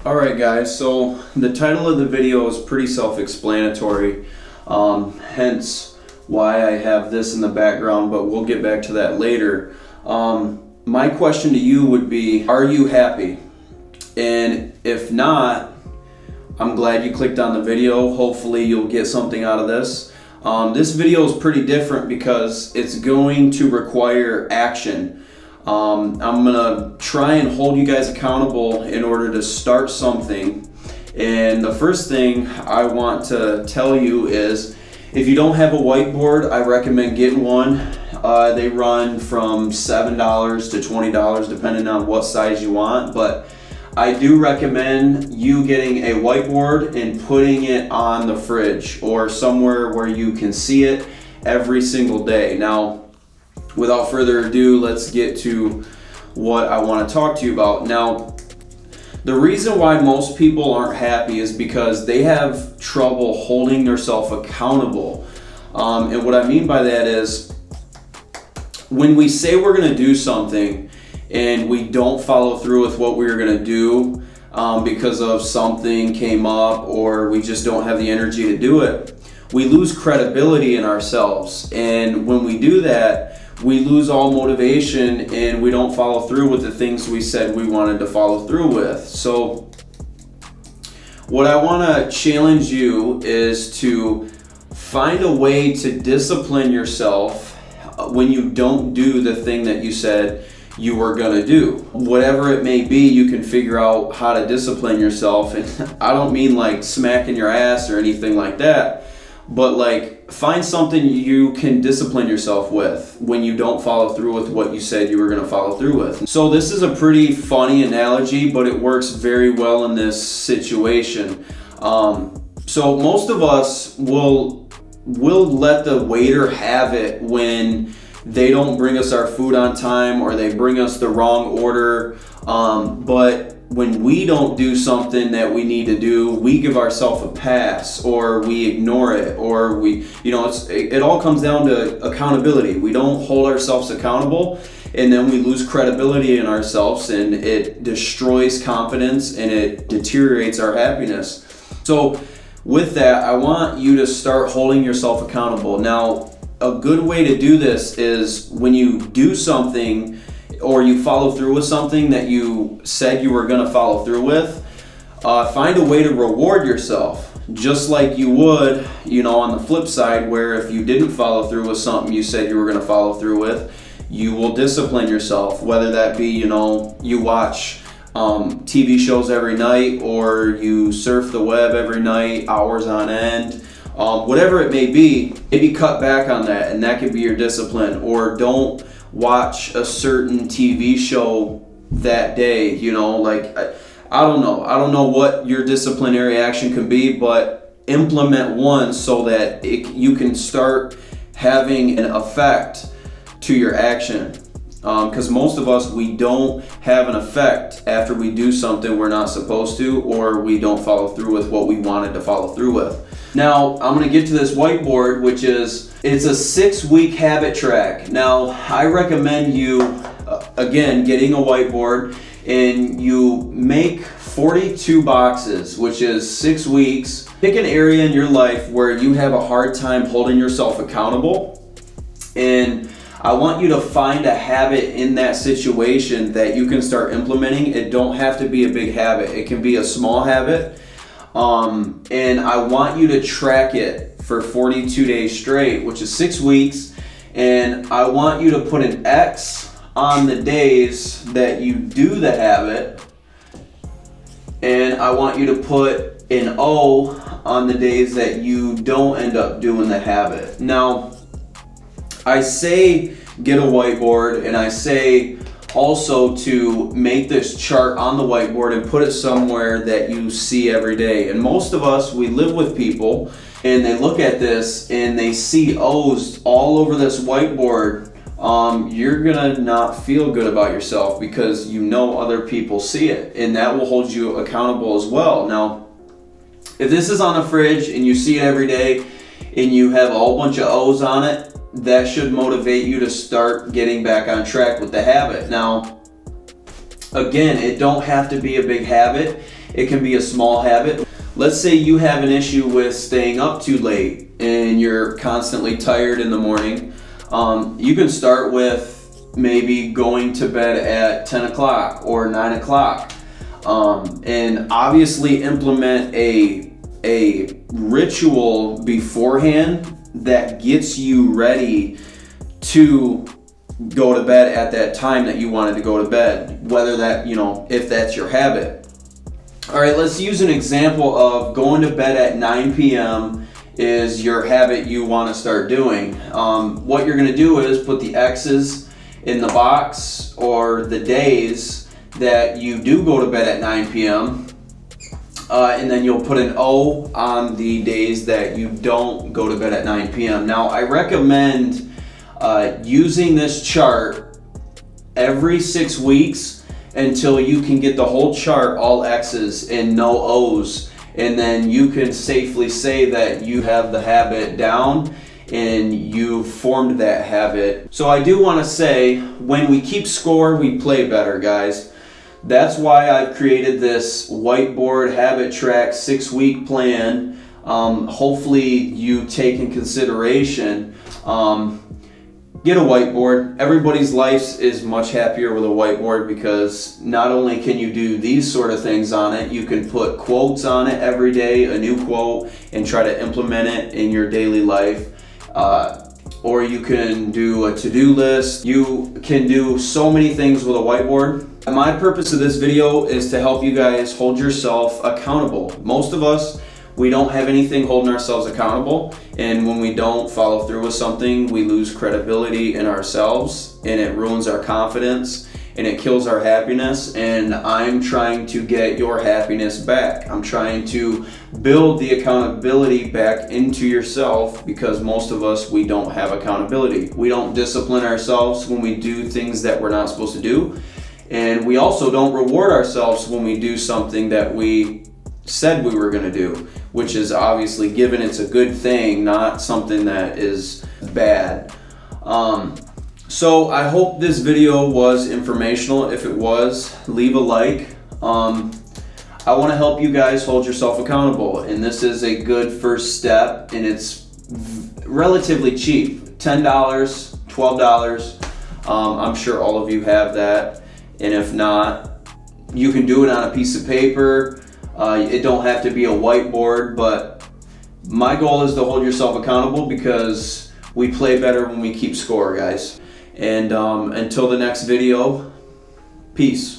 Alright guys, so the title of the video is pretty self-explanatory, hence why I have this in the background, but we'll get back to that later. My question to you would be, are you happy? And if not, I'm glad you clicked on the video. Hopefully you'll get something out of this. This video is pretty different because it's going to require action. I'm gonna try and hold you guys accountable in order to start something. And the first thing I want to tell you is, if you don't have a whiteboard, I recommend getting one. They run from $7 to $20 depending on what size you want, but I do recommend you getting a whiteboard and putting it on the fridge or somewhere where you can see it every single day. Now, without further ado, let's get to what I want to talk to you about. Now, the reason why most people aren't happy is because they have trouble holding themselves accountable. And what I mean by that is, when we say we're going to do something and we don't follow through with what we're going to do because of something came up or we just don't have the energy to do it, we lose credibility in ourselves. And when we do that, we lose all motivation and we don't follow through with the things we said we wanted to follow through with. So what I want to challenge you is to find a way to discipline yourself when you don't do the thing that you said you were going to do. Whatever it may be, you can figure out how to discipline yourself. And I don't mean like smacking your ass or anything like that, but like find something you can discipline yourself with when you don't follow through with what you said you were going to follow through with. So this is a pretty funny analogy, but it works very well in this situation. So most of us will let the waiter have it when they don't bring us our food on time or they bring us the wrong order. But when we don't do something that we need to do, we give ourselves a pass or we ignore it, or it all comes down to accountability. We don't hold ourselves accountable, and then we lose credibility in ourselves, and it destroys confidence and it deteriorates our happiness. So with that, I want you to start holding yourself accountable. Now, a good way to do this is when you do something or you follow through with something that you said you were going to follow through with, find a way to reward yourself, just like you would, on the flip side, where if you didn't follow through with something you said you were going to follow through with, you will discipline yourself, whether that be, you watch TV shows every night, or you surf the web every night, hours on end. Whatever it may be, maybe cut back on that, and that could be your discipline. Or don't watch a certain TV show that day, I don't know what your disciplinary action can be, but implement one so that you can start having an effect to your action. Because most of us, we don't have an effect after we do something we're not supposed to, or we don't follow through with what we wanted to follow through with. Now, I'm going to get to this whiteboard, it's a 6-week habit track. Now, I recommend you, again, getting a whiteboard, and you make 42 boxes, which is 6 weeks. Pick an area in your life where you have a hard time holding yourself accountable, and I want you to find a habit in that situation that you can start implementing. It don't have to be a big habit. It can be a small habit. And I want you to track it for 42 days straight, which is 6 weeks. And I want you to put an X on the days that you do the habit. And I want you to put an O on the days that you don't end up doing the habit. Now, I say get a whiteboard, and I say also to make this chart on the whiteboard and put it somewhere that you see every day. And most of us, we live with people and they look at this and they see O's all over this whiteboard. You're gonna not feel good about yourself because other people see it, and that will hold you accountable as well. Now, if this is on the fridge and you see it every day and you have a whole bunch of O's on it, that should motivate you to start getting back on track with the habit. Now, Again, it don't have to be a big habit. It can be a small habit. Let's say you have an issue with staying up too late and you're constantly tired in the morning. You can start with maybe going to bed at 10 o'clock or 9 o'clock. And obviously implement a ritual beforehand that gets you ready to go to bed at that time that you wanted to go to bed, whether that, if that's your habit. All right, let's use an example of going to bed at 9 p.m. is your habit you want to start doing. What you're going to do is put the X's in the box or the days that you do go to bed at 9 p.m. And then you'll put an O on the days that you don't go to bed at 9 p.m. Now, I recommend using this chart every 6 weeks until you can get the whole chart all X's and no O's, and then you can safely say that you have the habit down and you formed that habit. So I do want to say, when we keep score, we play better, guys. That's why I've created this whiteboard habit track 6-week plan. Hopefully you take in consideration, get a whiteboard. Everybody's life is much happier with a whiteboard because not only can you do these sort of things on it, you can put quotes on it every day, a new quote, and try to implement it in your daily life. Or you can do a to-do list. You can do so many things with a whiteboard. My purpose of this video is to help you guys hold yourself accountable. Most of us, we don't have anything holding ourselves accountable, and when we don't follow through with something, we lose credibility in ourselves, and it ruins our confidence, and it kills our happiness. And I'm trying to get your happiness back. I'm trying to build the accountability back into yourself, because most of us, we don't have accountability. We don't discipline ourselves when we do things that we're not supposed to do, and we also don't reward ourselves when we do something that we said we were going to do, which is obviously, given it's a good thing, not something that is bad. So I hope this video was informational. If it was, leave a like. I want to help you guys hold yourself accountable, and this is a good first step, and it's relatively cheap, $10, $12. I'm sure all of you have that, and if not, you can do it on a piece of paper. It don't have to be a whiteboard, but my goal is to hold yourself accountable, because we play better when we keep score, guys. And until the next video, peace.